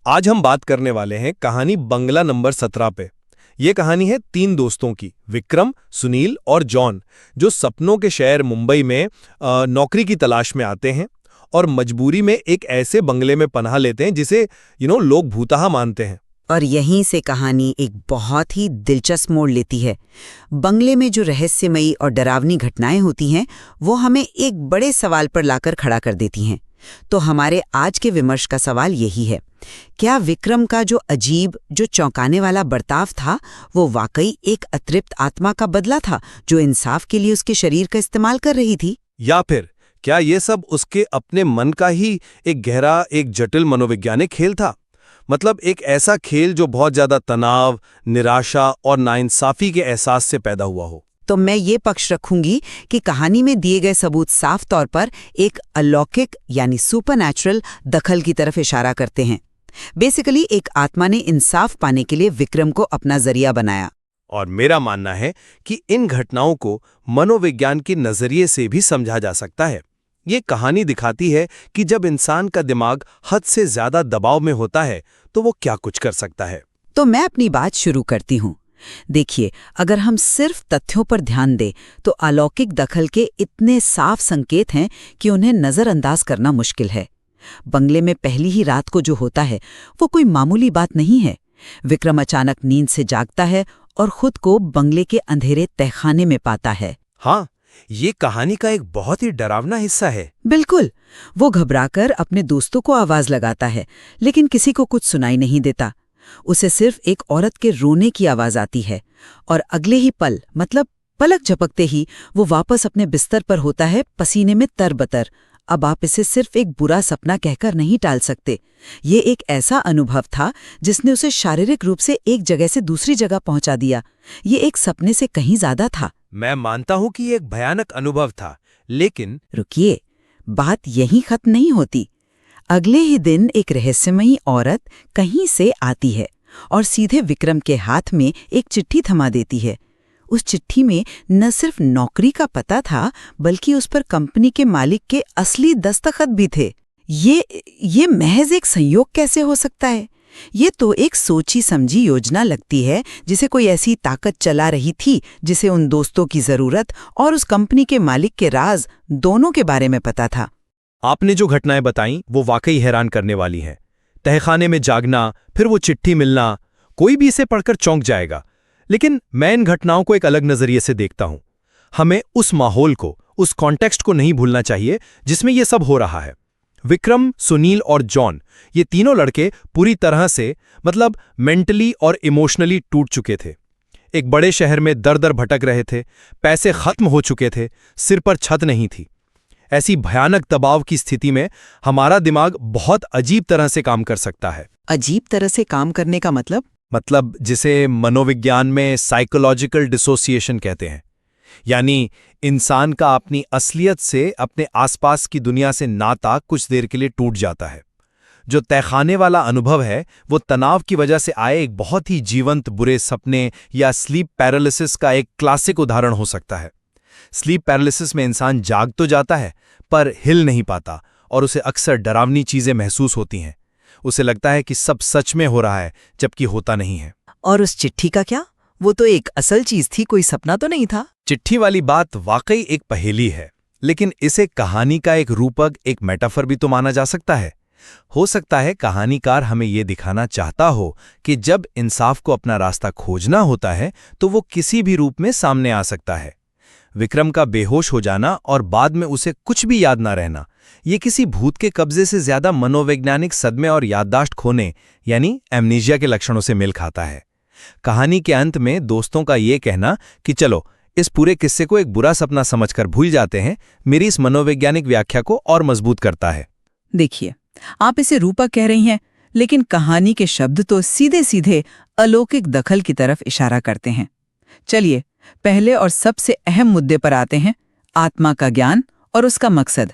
आज हम बात करने वाले हैं कहानी बंगला नंबर 17 पे। ये कहानी है तीन दोस्तों की, विक्रम, सुनील और जॉन, जो सपनों के शहर मुंबई में नौकरी की तलाश में आते हैं और मजबूरी में एक ऐसे बंगले में पनाह लेते हैं जिसे लोग भूतहा मानते हैं। और यहीं से कहानी एक बहुत ही दिलचस्प मोड़ लेती है। बंगले में जो रहस्यमयी और डरावनी घटनाएं होती हैं, वो हमें एक बड़े सवाल पर लाकर खड़ा कर देती हैं। तो हमारे आज के विमर्श का सवाल यही है, क्या विक्रम का जो अजीब, जो चौंकाने वाला बर्ताव था, वो वाकई एक अतृप्त आत्मा का बदला था जो इंसाफ के लिए उसके शरीर का इस्तेमाल कर रही थी, या फिर क्या ये सब उसके अपने मन का ही एक गहरा, एक जटिल मनोवैज्ञानिक खेल था? मतलब एक ऐसा खेल जो बहुत ज्यादा तनाव, निराशा और नाइंसाफी के एहसास से पैदा हुआ हो। तो मैं ये पक्ष रखूंगी कि कहानी में दिए गए सबूत साफ तौर पर एक अलौकिक यानी सुपरनैचुरल दखल की तरफ इशारा करते हैं। बेसिकली एक आत्मा ने इंसाफ पाने के लिए विक्रम को अपना जरिया बनाया। और मेरा मानना है कि इन घटनाओं को मनोविज्ञान के नजरिए से भी समझा जा सकता है। ये कहानी दिखाती है कि जब इंसान का दिमाग हद से ज्यादा दबाव में होता है तो वो क्या कुछ कर सकता है। तो मैं अपनी बात शुरू करती हूँ। देखिए, अगर हम सिर्फ तथ्यों पर ध्यान दें तो अलौकिक दखल के इतने साफ संकेत हैं कि उन्हें नजरअंदाज करना मुश्किल है। बंगले में पहली ही रात को जो होता है वो कोई मामूली बात नहीं है। विक्रम अचानक नींद से जागता है और खुद को बंगले के अंधेरे तहखाने में पाता है। हाँ, ये कहानी का एक बहुत ही डरावना हिस्सा है। बिल्कुल। वो घबराकर अपने दोस्तों को आवाज लगाता है, लेकिन किसी को कुछ सुनाई नहीं देता। उसे सिर्फ एक औरत के रोने की आवाज आती है और अगले ही पल, मतलब पलक झपकते ही, वो वापस अपने बिस्तर पर होता है, पसीने में तरबतर। अब आप इसे सिर्फ एक बुरा सपना कहकर नहीं टाल सकते। ये एक ऐसा अनुभव था जिसने उसे शारीरिक रूप से एक जगह से दूसरी जगह पहुंचा दिया। ये एक सपने से कहीं ज्यादा था। मैं मानता हूं कि ये एक भयानक अनुभव था, लेकिन रुकिए, बात यहीं खत्म नहीं होती। अगले ही दिन एक रहस्यमयी औरत कहीं से आती है और सीधे विक्रम के हाथ में एक चिट्ठी थमा देती है। उस चिट्ठी में न सिर्फ नौकरी का पता था, बल्कि उस पर कंपनी के मालिक के असली दस्तखत भी थे। ये महज एक संयोग कैसे हो सकता है? ये तो एक सोची समझी योजना लगती है, जिसे कोई ऐसी ताकत चला रही थी जिसे उन दोस्तों की जरूरत और उस कंपनी के मालिक के राज दोनों के बारे में पता था। आपने जो घटनाएं बताईं वो वाकई हैरान करने वाली हैं। तहखाने में जागना, फिर वो चिट्ठी मिलना, कोई भी इसे पढ़कर चौंक जाएगा। लेकिन मैं इन घटनाओं को एक अलग नजरिए से देखता हूं। हमें उस माहौल को, उस कॉन्टेक्स्ट को नहीं भूलना चाहिए जिसमें ये सब हो रहा है। विक्रम, सुनील और जॉन, ये तीनों लड़के पूरी तरह से, मतलब मेंटली और इमोशनली टूट चुके थे। एक बड़े शहर में दर-दर भटक रहे थे, पैसे खत्म हो चुके थे, सिर पर छत नहीं थी। ऐसी भयानक दबाव की स्थिति में हमारा दिमाग बहुत अजीब तरह से काम कर सकता है। अजीब तरह से काम करने का मतलब जिसे मनोविज्ञान में साइकोलॉजिकल डिसोसिएशन कहते हैं। यानी इंसान का अपनी असलियत से, अपने आसपास की दुनिया से नाता कुछ देर के लिए टूट जाता है। जो तहखाने वाला अनुभव है वो तनाव की वजह से आए एक बहुत ही जीवंत बुरे सपने या स्लीप पैरालिसिस का एक क्लासिक उदाहरण हो सकता है। स्लीप पैरालिसिस में इंसान जाग तो जाता है पर हिल नहीं पाता और उसे अक्सर डरावनी चीजें महसूस होती हैं। उसे लगता है कि सब सच में हो रहा है जबकि होता नहीं है। और उस चिट्ठी का क्या? वो तो एक असल चीज थी, कोई सपना तो नहीं था। चिट्ठी वाली बात वाकई एक पहेली है, लेकिन इसे कहानी का एक रूपक, एक मेटाफर भी तो माना जा सकता है। हो सकता है कहानीकार हमें ये दिखाना चाहता हो कि जब इंसाफ को अपना रास्ता खोजना होता है तो वो किसी भी रूप में सामने आ सकता है। विक्रम का बेहोश हो जाना और बाद में उसे कुछ भी याद ना रहना, ये किसी भूत के कब्जे से ज्यादा मनोवैज्ञानिक सदमे और याददाश्त खोने यानी एमनीजिया के लक्षणों से मेल खाता है। कहानी के अंत में दोस्तों का ये कहना कि चलो इस पूरे किस्से को एक बुरा सपना समझकर भूल जाते हैं, मेरी इस मनोवैज्ञानिक व्याख्या को और मजबूत करता है। देखिए, आप इसे रूपक कह रही हैं, लेकिन कहानी के शब्द तो सीधे सीधे अलौकिक दखल की तरफ इशारा करते हैं। चलिए पहले और सबसे अहम मुद्दे पर आते हैं, आत्मा का ज्ञान और उसका मकसद।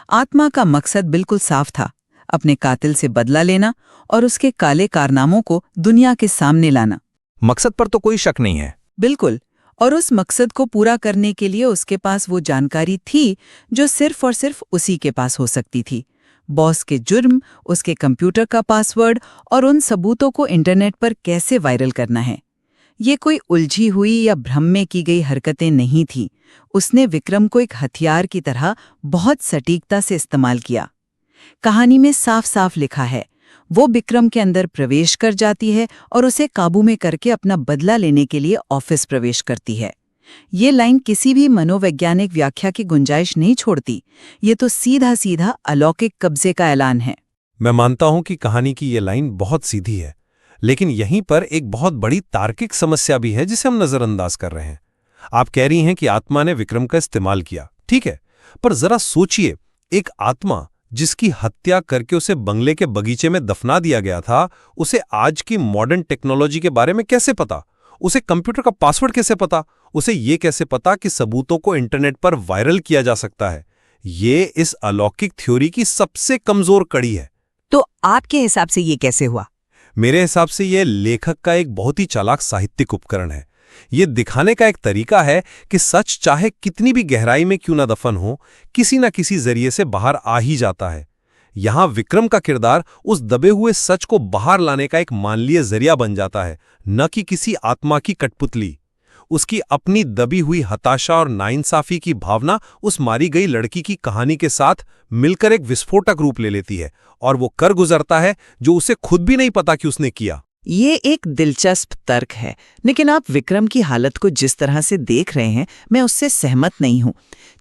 आत्मा का मकसद बिल्कुल साफ था, अपने कातिल से बदला लेना और उसके काले कारनामों को दुनिया के सामने लाना। मकसद पर तो कोई शक नहीं है। बिल्कुल। और उस मकसद को पूरा करने के लिए उसके पास वो जानकारी थी जो सिर्फ और सिर्फ उसी के पास हो सकती थी। बॉस के जुर्म, उसके कंप्यूटर का पासवर्ड और उन सबूतों को इंटरनेट पर कैसे वायरल करना है। ये कोई उलझी हुई या भ्रम में की गई हरकतें नहीं थी। उसने विक्रम को एक हथियार की तरह बहुत सटीकता से इस्तेमाल किया। कहानी में साफ साफ लिखा है, वो विक्रम के अंदर प्रवेश कर जाती है और उसे काबू में करके अपना बदला लेने के लिए ऑफिस प्रवेश करती है। ये लाइन किसी भी मनोवैज्ञानिक व्याख्या की गुंजाइश नहीं छोड़ती। ये तो सीधा सीधा अलौकिक कब्जे का ऐलान है। मैं मानता हूं कि कहानी की ये लाइन बहुत सीधी है, लेकिन यहीं पर एक बहुत बड़ी तार्किक समस्या भी है जिसे हम नजरअंदाज कर रहे हैं। आप कह रही हैं कि आत्मा ने विक्रम का इस्तेमाल किया, ठीक है, पर जरा सोचिए, एक आत्मा जिसकी हत्या करके उसे बंगले के बगीचे में दफना दिया गया था, उसे आज की मॉडर्न टेक्नोलॉजी के बारे में कैसे पता? उसे कंप्यूटर का पासवर्ड कैसे पता? उसे ये कैसे पता कि सबूतों को इंटरनेट पर वायरल किया जा सकता है? ये इस अलौकिक थ्योरी की सबसे कमजोर कड़ी है। तो आपके हिसाब से ये कैसे हुआ? मेरे हिसाब से यह लेखक का एक बहुत ही चालाक साहित्यिक उपकरण है। ये दिखाने का एक तरीका है कि सच चाहे कितनी भी गहराई में क्यों ना दफन हो, किसी न किसी जरिए से बाहर आ ही जाता है। यहां विक्रम का किरदार उस दबे हुए सच को बाहर लाने का एक मानवीय जरिया बन जाता है, न कि किसी आत्मा की कठपुतली। उसकी अपनी दबी हुई हताशा और नाइंसाफी की भावना उस मारी गई लड़की की कहानी के साथ मिलकर एक विस्फोटक रूप ले लेती है, और वो कर गुजरता है जो उसे खुद भी नहीं पता कि उसने किया। ये एक दिलचस्प तर्क है, लेकिन आप विक्रम की हालत को जिस तरह से देख रहे हैं, मैं उससे सहमत नहीं हूं।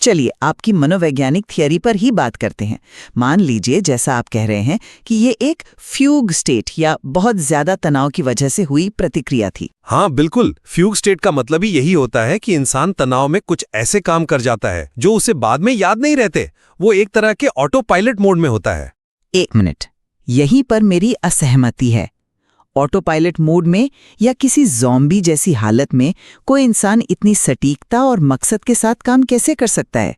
चलिए आपकी मनोवैज्ञानिक थियरी पर ही बात करते हैं। मान लीजिए, जैसा आप कह रहे हैं, कि ये एक फ्यूग स्टेट या बहुत ज्यादा तनाव की वजह से हुई प्रतिक्रिया थी। हाँ बिल्कुल, फ्यूग स्टेट का मतलब ही यही होता है कि इंसान तनाव में कुछ ऐसे काम कर जाता है जो उसे बाद में याद नहीं रहते। वो एक तरह के ऑटो पायलट मोड में होता है। एक मिनट, यहीं पर मेरी असहमति है। ऑटो पायलट मोड में या किसी ज़ॉम्बी जैसी हालत में कोई इंसान इतनी सटीकता और मकसद के साथ काम कैसे कर सकता है?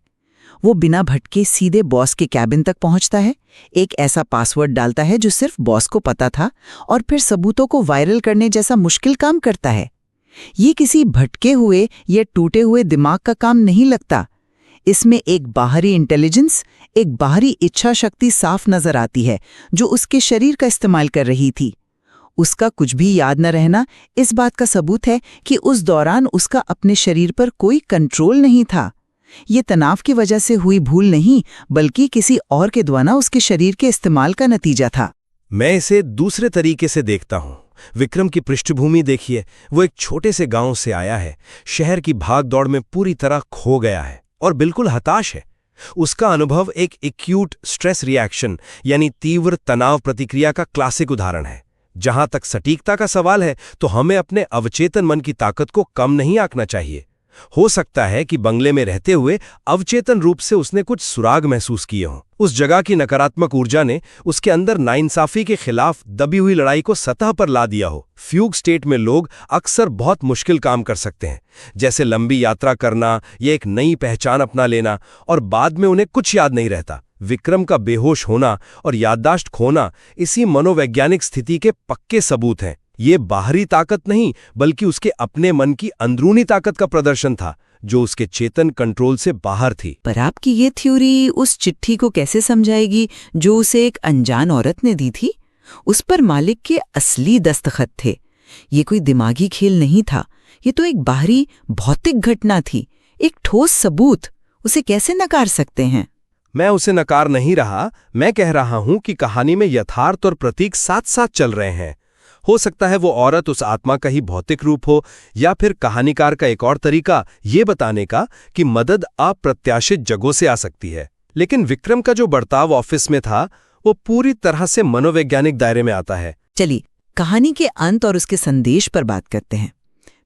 वो बिना भटके सीधे बॉस के कैबिन तक पहुंचता है, एक ऐसा पासवर्ड डालता है जो सिर्फ बॉस को पता था, और फिर सबूतों को वायरल करने जैसा मुश्किल काम करता है। ये किसी भटके हुए या टूटे हुए दिमाग का काम नहीं लगता। इसमें एक बाहरी इंटेलिजेंस, एक बाहरी इच्छा शक्ति साफ नजर आती है जो उसके शरीर का इस्तेमाल कर रही थी। उसका कुछ भी याद न रहना इस बात का सबूत है कि उस दौरान उसका अपने शरीर पर कोई कंट्रोल नहीं था। ये तनाव की वजह से हुई भूल नहीं, बल्कि किसी और के द्वारा उसके शरीर के इस्तेमाल का नतीजा था। मैं इसे दूसरे तरीके से देखता हूँ। विक्रम की पृष्ठभूमि देखिए, वो एक छोटे से गांव से आया है, शहर की भागदौड़ में पूरी तरह खो गया है और बिल्कुल हताश है। उसका अनुभव एक एक्यूट स्ट्रेस रिएक्शन यानी तीव्र तनाव प्रतिक्रिया का क्लासिक उदाहरण है। जहां तक सटीकता का सवाल है, तो हमें अपने अवचेतन मन की ताकत को कम नहीं आंकना चाहिए। हो सकता है कि बंगले में रहते हुए अवचेतन रूप से उसने कुछ सुराग महसूस किए हों। उस जगह की नकारात्मक ऊर्जा ने उसके अंदर नाइंसाफी के खिलाफ दबी हुई लड़ाई को सतह पर ला दिया हो। फ्यूग स्टेट में लोग अक्सर बहुत मुश्किल काम कर सकते हैं, जैसे लंबी यात्रा करना या एक नई पहचान अपना लेना, और बाद में उन्हें कुछ याद नहीं रहता। विक्रम का बेहोश होना और याददाश्त खोना इसी मनोवैज्ञानिक स्थिति के पक्के सबूत हैं। ये बाहरी ताकत नहीं, बल्कि उसके अपने मन की अंदरूनी ताकत का प्रदर्शन था, जो उसके चेतन कंट्रोल से बाहर थी। पर आपकी ये थ्योरी उस चिट्ठी को कैसे समझाएगी जो उसे एक अनजान औरत ने दी थी? उस पर मालिक के असली दस्तखत थे। ये कोई दिमागी खेल नहीं था, ये तो एक बाहरी भौतिक घटना थी, एक ठोस सबूत। उसे कैसे नकार सकते हैं? मैं उसे नकार नहीं रहा, मैं कह रहा हूं कि कहानी में यथार्थ और प्रतीक साथ साथ चल रहे हैं। हो सकता है वो औरत उस आत्मा का ही भौतिक रूप हो, या फिर कहानीकार का एक और तरीका ये बताने का कि मदद अप्रत्याशित जगहों से आ सकती है। लेकिन विक्रम का जो बर्ताव ऑफिस में था, वो पूरी तरह से मनोवैज्ञानिक दायरे में आता है। चलिए कहानी के अंत और उसके संदेश पर बात करते हैं।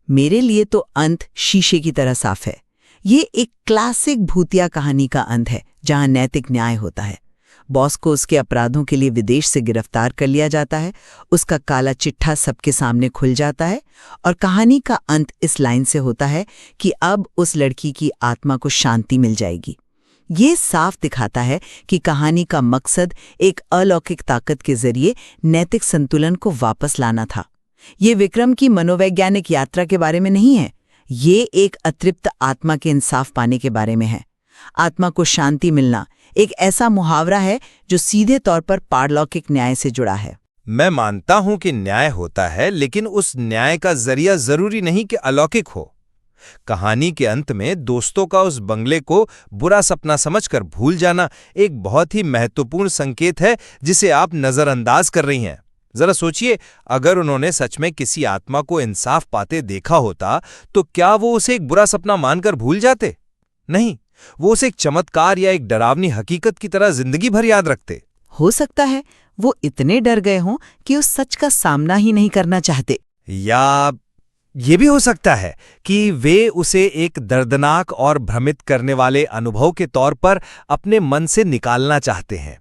मेरे लिए तो अंत शीशे की तरह साफ है। ये एक क्लासिक भूतिया कहानी का अंत है, जहां नैतिक न्याय होता है। बॉस को उसके अपराधों के लिए विदेश से गिरफ्तार कर लिया जाता है, उसका काला चिट्ठा सबके सामने खुल जाता है, और कहानी का अंत इस लाइन से होता है कि अब उस लड़की की आत्मा को शांति मिल जाएगी। ये साफ दिखाता है कि कहानी का मकसद एक अलौकिक ताकत के जरिए नैतिक संतुलन को वापस लाना था। ये विक्रम की मनोवैज्ञानिक यात्रा के बारे में नहीं है, ये एक अतृप्त आत्मा के इंसाफ पाने के बारे में है। आत्मा को शांति मिलना एक ऐसा मुहावरा है जो सीधे तौर पर पारलौकिक न्याय से जुड़ा है। मैं मानता हूं कि न्याय होता है, लेकिन उस न्याय का जरिया जरूरी नहीं कि अलौकिक हो। कहानी के अंत में दोस्तों का उस बंगले को बुरा सपना समझकर भूल जाना एक बहुत ही महत्वपूर्ण संकेत है जिसे आप नजरअंदाज कर रही हैं। जरा सोचिए, अगर उन्होंने सच में किसी आत्मा को इंसाफ पाते देखा होता तो क्या वो उसे एक बुरा सपना मानकर भूल जाते? नहीं, वो उसे एक चमत्कार या एक डरावनी हकीकत की तरह जिंदगी भर याद रखते। हो सकता है वो इतने डर गए हों कि उस सच का सामना ही नहीं करना चाहते। या ये भी हो सकता है कि वे उसे एक दर्दनाक और भ्रमित करने वाले अनुभव के तौर पर अपने मन से निकालना चाहते हैं।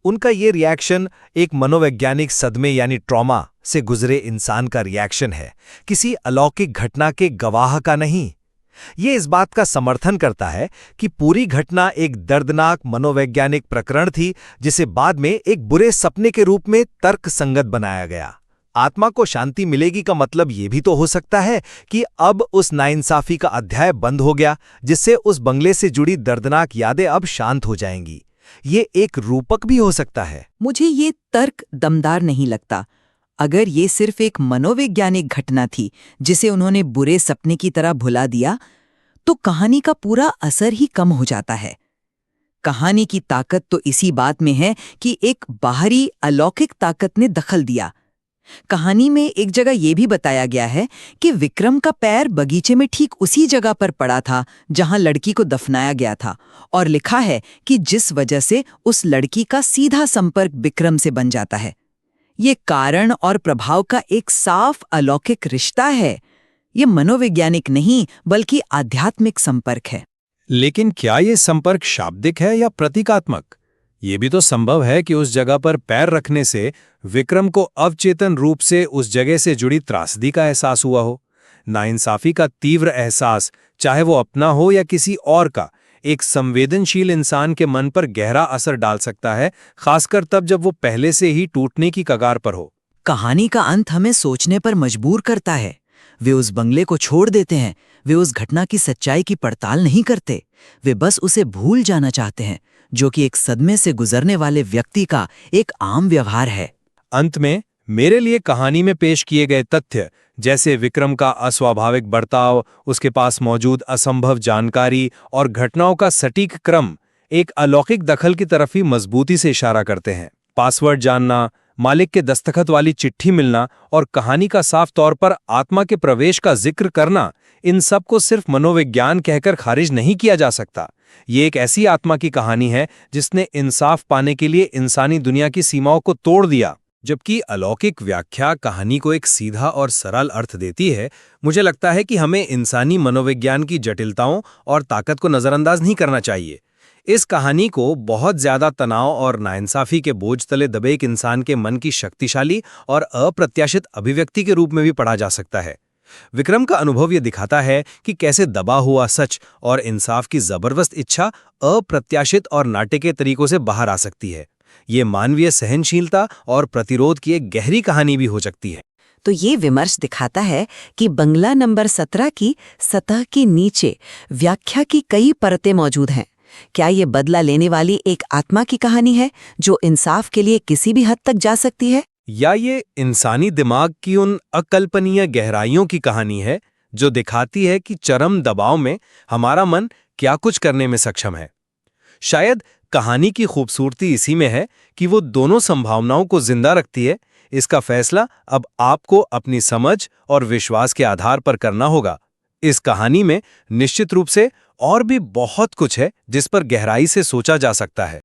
उनका ये रिएक्शन एक मनोवैज्ञानिक सदमे यानी ट्रॉमा से गुजरे इंसान का रिएक्शन है, किसी अलौकिक घटना के गवाह का नहीं। ये इस बात का समर्थन करता है कि पूरी घटना एक दर्दनाक मनोवैज्ञानिक प्रकरण थी जिसे बाद में एक बुरे सपने के रूप में तर्कसंगत बनाया गया। आत्मा को शांति मिलेगी का मतलब ये भी तो हो सकता है कि अब उस नाइंसाफी का अध्याय बंद हो गया, जिससे उस बंगले से जुड़ी दर्दनाक यादें अब शांत हो जाएंगी। ये एक रूपक भी हो सकता है। मुझे ये तर्क दमदार नहीं लगता। अगर ये सिर्फ एक मनोवैज्ञानिक घटना थी जिसे उन्होंने बुरे सपने की तरह भुला दिया, तो कहानी का पूरा असर ही कम हो जाता है। कहानी की ताकत तो इसी बात में है कि एक बाहरी अलौकिक ताकत ने दखल दिया। कहानी में एक जगह यह भी बताया गया है कि विक्रम का पैर बगीचे में ठीक उसी जगह पर पड़ा था जहां लड़की को दफनाया गया था, और लिखा है कि जिस वजह से उस लड़की का सीधा संपर्क विक्रम से बन जाता है। ये कारण और प्रभाव का एक साफ अलौकिक रिश्ता है। ये मनोवैज्ञानिक नहीं बल्कि आध्यात्मिक संपर्क है। लेकिन क्या ये संपर्क शाब्दिक है या प्रतीकात्मक? ये भी तो संभव है कि उस जगह पर पैर रखने से विक्रम को अवचेतन रूप से उस जगह से जुड़ी त्रासदी का एहसास हुआ हो। नाइंसाफी का तीव्र एहसास, चाहे वो अपना हो या किसी और का, एक संवेदनशील इंसान के मन पर गहरा असर डाल सकता है, खासकर तब जब वो पहले से ही टूटने की कगार पर हो। कहानी का अंत हमें सोचने पर मजबूर करता है। वे उस बंगले को छोड़ देते हैं। वे उस घटना की सच्चाई की पड़ताल नहीं करते। वे बस उसे भूल जाना चाहते हैं, जो कि एक सदमे से गुजरने वाले व्यक्ति का एक आम व्यवहार है। अंत में मेरे लिए कहानी में पेश किए गए तथ्य, जैसे विक्रम का अस्वाभाविक बर्ताव, उसके पास मौजूद असंभव जानकारी और घटनाओं का सटीक क्रम, एक अलौकिक दखल की तरफ ही मजबूती से इशारा करते हैं। पासवर्ड जानना, मालिक के दस्तखत वाली चिट्ठी मिलना और कहानी का साफ तौर पर आत्मा के प्रवेश का जिक्र करना, इन सब को सिर्फ मनोविज्ञान कहकर खारिज नहीं किया जा सकता। ये एक ऐसी आत्मा की कहानी है जिसने इंसाफ पाने के लिए इंसानी दुनिया की सीमाओं को तोड़ दिया। जबकि अलौकिक व्याख्या कहानी को एक सीधा और सरल अर्थ देती है, मुझे लगता है कि हमें इंसानी मनोविज्ञान की जटिलताओं और ताकत को नजरअंदाज नहीं करना चाहिए। इस कहानी को बहुत ज्यादा तनाव और नाइंसाफी के बोझ तले दबे एक इंसान के मन की शक्तिशाली और अप्रत्याशित अभिव्यक्ति के रूप में भी पढ़ा जा सकता है। विक्रम का अनुभव यह दिखाता है कि कैसे दबा हुआ सच और इंसाफ की जबरदस्त इच्छा अप्रत्याशित और नाटकीय तरीकों से बाहर आ सकती है। ये मानवीय सहनशीलता और प्रतिरोध की एक गहरी कहानी भी हो सकती है। तो ये विमर्श दिखाता है कि बंगला नंबर 17 की सतह के नीचे व्याख्या की कई परतें मौजूद हैं। क्या ये बदला लेने वाली एक आत्मा की कहानी है जो इंसाफ के लिए किसी भी हद तक जा सकती है, या ये इंसानी दिमाग की उन अकल्पनीय गहराइयों की कहानी है जो दिखाती है कि चरम दबाव में हमारा मन क्या कुछ करने में सक्षम है? शायद कहानी की खूबसूरती इसी में है कि वो दोनों संभावनाओं को जिंदा रखती है। इसका फैसला अब आपको अपनी समझ और विश्वास के आधार पर करना होगा। इस कहानी में निश्चित रूप से और भी बहुत कुछ है जिस पर गहराई से सोचा जा सकता है।